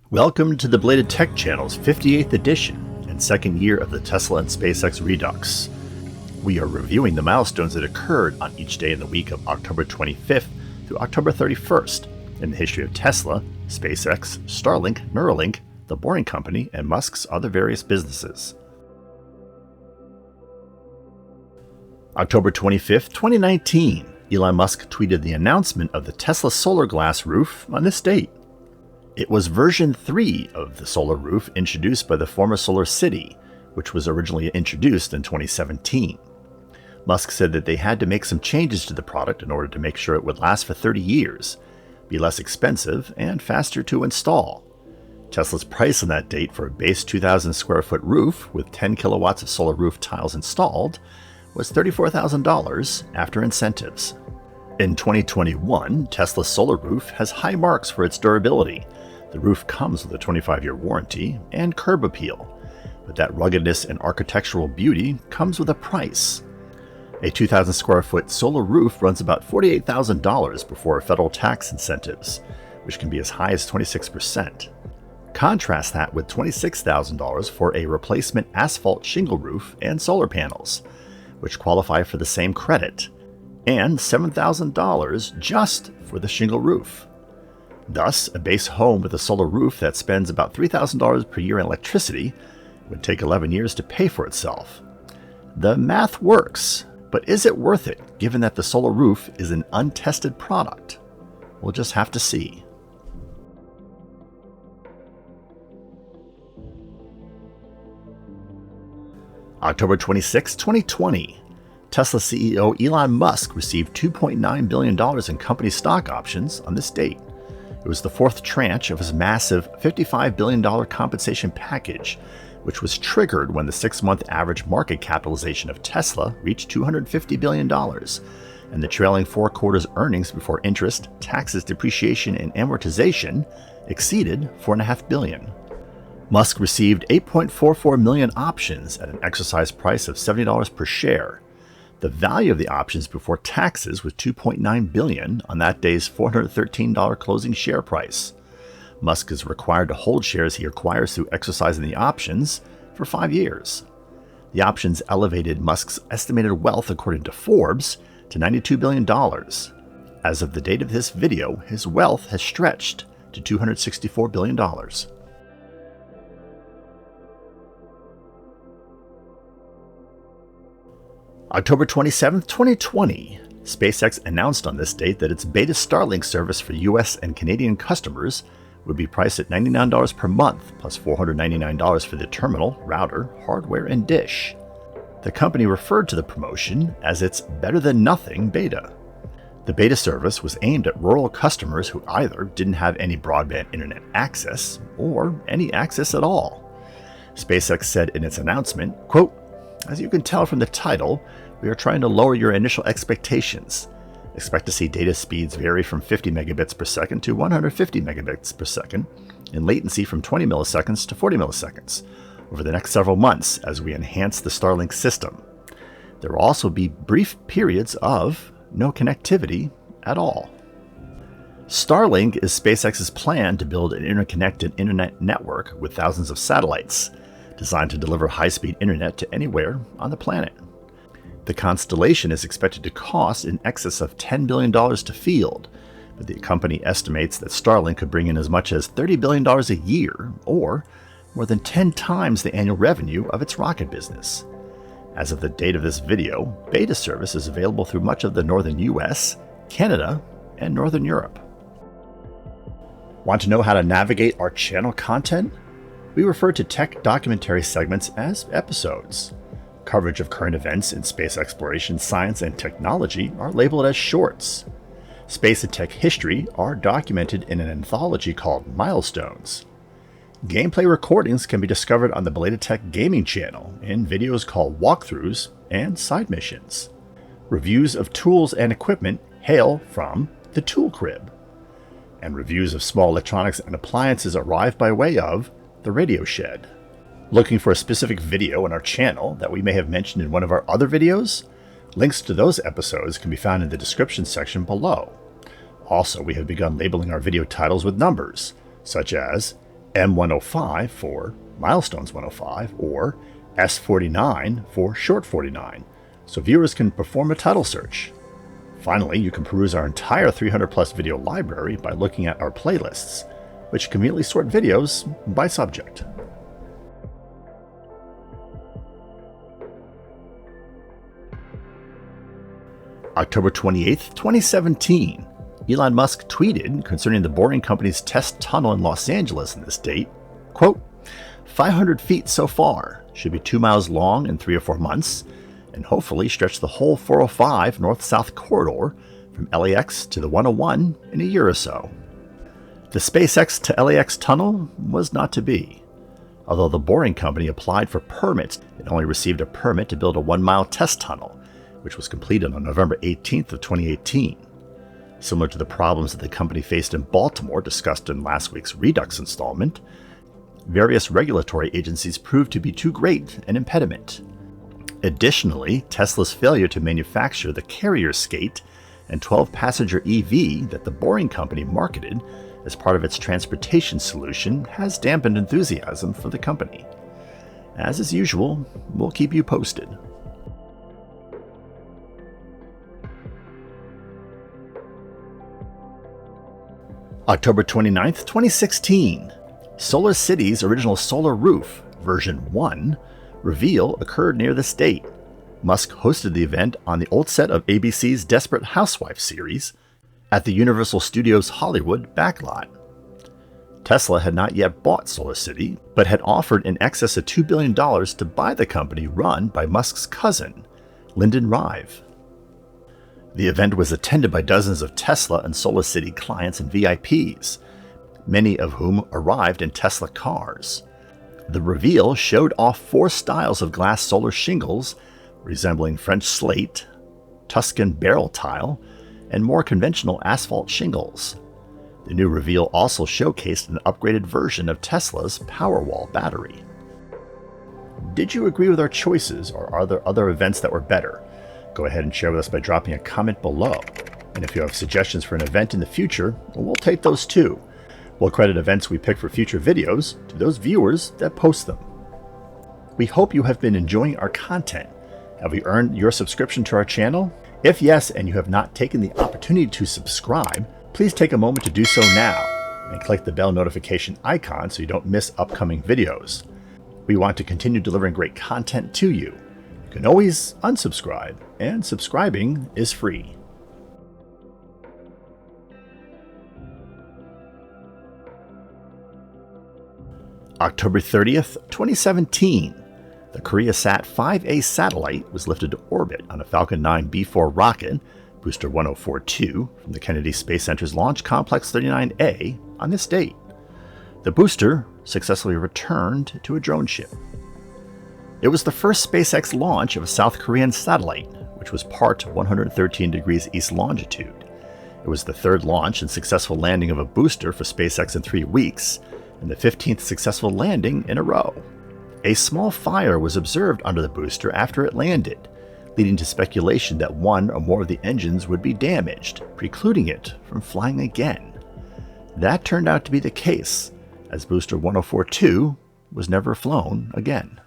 Welcome to the Bladed Tech Channel's 58th edition and second year of the Tesla and SpaceX Redux. We are reviewing the milestones that occurred on each day in the week of October 25th through October 31st in the history of Tesla, SpaceX, Starlink, Neuralink, The Boring Company, and Musk's other various businesses. October 25th, 2019, Elon Musk tweeted the announcement of the Tesla solar glass roof on this date. It was version 3 of the solar roof introduced by the former SolarCity, which was originally introduced in 2017. Musk said that they had to make some changes to the product in order to make sure it would last for 30 years, be less expensive, and faster to install. Tesla's price on that date for a base 2,000 square foot roof with 10 kilowatts of solar roof tiles installed was $34,000 after incentives. In 2021, Tesla's solar roof has high marks for its durability. The roof comes with a 25-year warranty and curb appeal, but that ruggedness and architectural beauty comes with a price. A 2,000 square foot solar roof runs about $48,000 before federal tax incentives, which can be as high as 26%. Contrast that with $26,000 for a replacement asphalt shingle roof and solar panels, which qualify for the same credit, and $7,000 just for the shingle roof. Thus, a base home with a solar roof that spends about $3,000 per year in electricity would take 11 years to pay for itself. The math works, but is it worth it given that the solar roof is an untested product? We'll just have to see. October 26, 2020. Tesla CEO Elon Musk received $2.9 billion in company stock options on this date. It was the fourth tranche of his massive $55 billion compensation package, which was triggered when the 6-month average market capitalization of Tesla reached $250 billion, and the trailing 4 quarters earnings before interest, taxes, depreciation, and amortization exceeded $4.5 billion. Musk received 8.44 million options at an exercise price of $70 per share. The value of the options before taxes was $2.9 billion on that day's $413 closing share price. Musk is required to hold shares he acquires through exercising the options for 5 years. The options elevated Musk's estimated wealth, according to Forbes, to $92 billion. As of the date of this video, his wealth has stretched to $264 billion. October 27, 2020, SpaceX announced on this date that its beta Starlink service for US and Canadian customers would be priced at $99 per month, plus $499 for the terminal, router, hardware, and dish. The company referred to the promotion as its better than nothing beta. The beta service was aimed at rural customers who either didn't have any broadband internet access or any access at all. SpaceX said in its announcement, quote, "As you can tell from the title, we are trying to lower your initial expectations. Expect to see data speeds vary from 50 megabits per second to 150 megabits per second, and latency from 20 milliseconds to 40 milliseconds over the next several months as we enhance the Starlink system. There will also be brief periods of no connectivity at all." Starlink is SpaceX's plan to build an interconnected internet network with thousands of satellites, designed to deliver high-speed internet to anywhere on the planet. The constellation is expected to cost in excess of $10 billion to field, but the company estimates that Starlink could bring in as much as $30 billion a year, or more than 10 times the annual revenue of its rocket business. As of the date of this video, beta service is available through much of the northern US, Canada, and northern Europe. Want to know how to navigate our channel content? We refer to tech documentary segments as episodes. Coverage of current events in space exploration, science, and technology are labeled as shorts. Space and tech history are documented in an anthology called Milestones. Gameplay recordings can be discovered on the Bladed Tech Gaming channel in videos called Walkthroughs and Side Missions. Reviews of tools and equipment hail from the Tool Crib, and reviews of small electronics and appliances arrive by way of the Radio Shed. Looking for a specific video on our channel that we may have mentioned in one of our other videos? Links to those episodes can be found in the description section below. Also, we have begun labeling our video titles with numbers, such as M105 for Milestones 105, or S49 for Short 49, so viewers can perform a title search. Finally, you can peruse our entire 300-plus video library by looking at our playlists, which conveniently sort videos by subject. October 28, 2017, Elon Musk tweeted concerning the Boring Company's test tunnel in Los Angeles in this date, quote, 500 feet so far, should be 2 miles long in 3 or 4 months, and hopefully stretch the whole 405 north-south corridor from LAX to the 101 in a year or so. The SpaceX to LAX tunnel was not to be. Although the Boring Company applied for permits, it only received a permit to build a 1-mile test tunnel, which was completed on November 18th of 2018. Similar to the problems that the company faced in Baltimore discussed in last week's Redux installment, various regulatory agencies proved to be too great an impediment. Additionally, Tesla's failure to manufacture the Carrier Skate and 12-passenger EV that the Boring Company marketed as part of its transportation solution has dampened enthusiasm for the company. As is usual, we'll keep you posted. October 29th, 2016. SolarCity's original solar roof, version 1, reveal occurred near this date. Musk hosted the event on the old set of ABC's Desperate Housewives series at the Universal Studios Hollywood backlot. Tesla had not yet bought SolarCity, but had offered in excess of $2 billion to buy the company run by Musk's cousin, Lyndon Rive. The event was attended by dozens of Tesla and SolarCity clients and VIPs, many of whom arrived in Tesla cars. The reveal showed off 4 styles of glass solar shingles resembling French slate, Tuscan barrel tile, and more conventional asphalt shingles. The new reveal also showcased an upgraded version of Tesla's Powerwall battery. Did you agree with our choices, or are there other events that were better? Go ahead and share with us by dropping a comment below. And if you have suggestions for an event in the future, we'll take those too. We'll credit events we pick for future videos to those viewers that post them. We hope you have been enjoying our content. Have we earned your subscription to our channel? If yes, and you have not taken the opportunity to subscribe, please take a moment to do so now and click the bell notification icon so you don't miss upcoming videos. We want to continue delivering great content to you. You can always unsubscribe, and subscribing is free. October 30th, 2017. The Koreasat 5A satellite was lifted to orbit on a Falcon 9 B4 rocket, booster 1042, from the Kennedy Space Center's Launch Complex 39A on this date. The booster successfully returned to a drone ship. It was the first SpaceX launch of a South Korean satellite, which was part 113 degrees east longitude. It was the 3rd launch and successful landing of a booster for SpaceX in 3 weeks, and the 15th successful landing in a row. A small fire was observed under the booster after it landed, leading to speculation that one or more of the engines would be damaged, precluding it from flying again. That turned out to be the case, as booster 1042 was never flown again.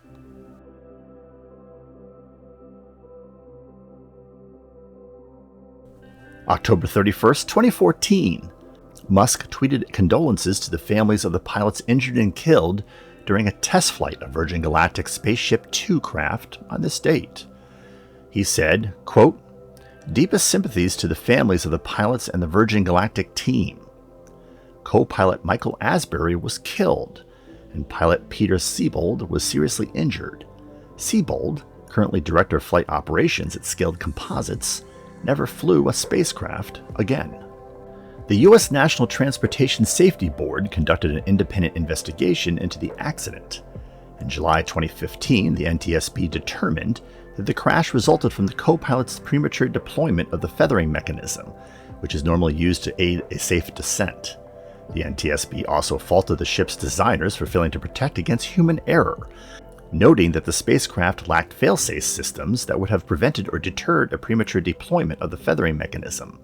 October 31st, 2014. Musk tweeted condolences to the families of the pilots injured and killed during a test flight of Virgin Galactic's SpaceShipTwo craft on this date. He said, quote, "Deepest sympathies to the families of the pilots and the Virgin Galactic team. Co-pilot Michael Asbury was killed, and pilot Peter Siebold was seriously injured. Siebold, currently Director of Flight Operations at Scaled Composites, never flew a spacecraft again." The U.S. National Transportation Safety Board conducted an independent investigation into the accident. In July 2015, the NTSB determined that the crash resulted from the co-pilot's premature deployment of the feathering mechanism, which is normally used to aid a safe descent. The NTSB also faulted the ship's designers for failing to protect against human error, noting that the spacecraft lacked fail-safe systems that would have prevented or deterred a premature deployment of the feathering mechanism.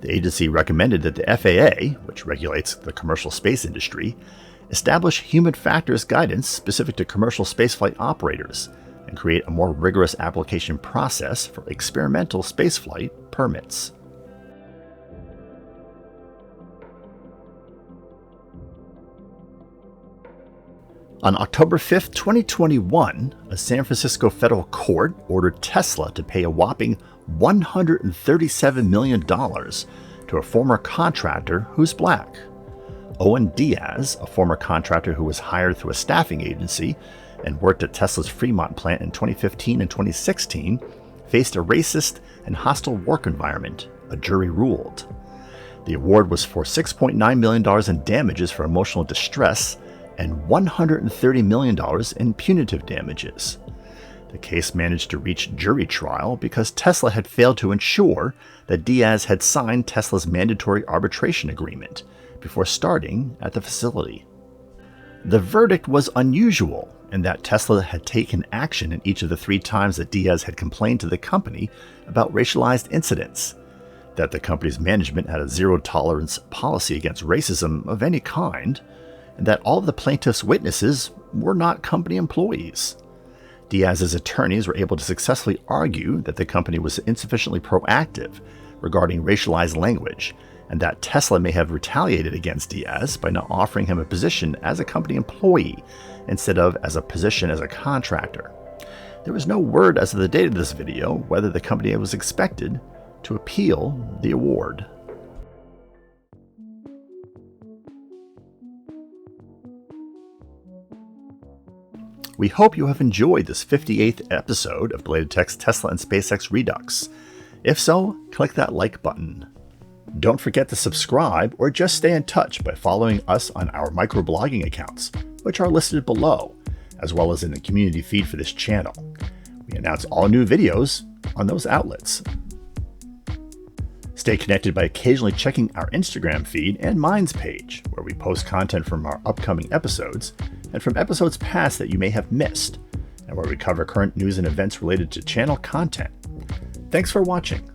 The agency recommended that the FAA, which regulates the commercial space industry, establish human factors guidance specific to commercial spaceflight operators, and create a more rigorous application process for experimental spaceflight permits. On October 5, 2021, a San Francisco federal court ordered Tesla to pay a whopping $137 million to a former contractor who's black. Owen Diaz, a former contractor who was hired through a staffing agency and worked at Tesla's Fremont plant in 2015 and 2016, faced a racist and hostile work environment, a jury ruled. The award was for $6.9 million in damages for emotional distress and $130 million in punitive damages. The case managed to reach jury trial because Tesla had failed to ensure that Diaz had signed Tesla's mandatory arbitration agreement before starting at the facility. The verdict was unusual in that Tesla had taken action in each of the 3 times that Diaz had complained to the company about racialized incidents, that the company's management had a zero-tolerance policy against racism of any kind, and that all of the plaintiff's witnesses were not company employees. Diaz's attorneys were able to successfully argue that the company was insufficiently proactive regarding racialized language, and that Tesla may have retaliated against Diaz by not offering him a position as a company employee instead of as a position as a contractor. There was no word as of the date of this video whether the company was expected to appeal the award. We hope you have enjoyed this 58th episode of Belated Tech's Tesla and SpaceX Redux. If so, click that like button. Don't forget to subscribe or just stay in touch by following us on our microblogging accounts, which are listed below, as well as in the community feed for this channel. We announce all new videos on those outlets. Stay connected by occasionally checking our Instagram feed and Minds page, where we post content from our upcoming episodes and from episodes past that you may have missed, and where we cover current news and events related to channel content. Thanks for watching.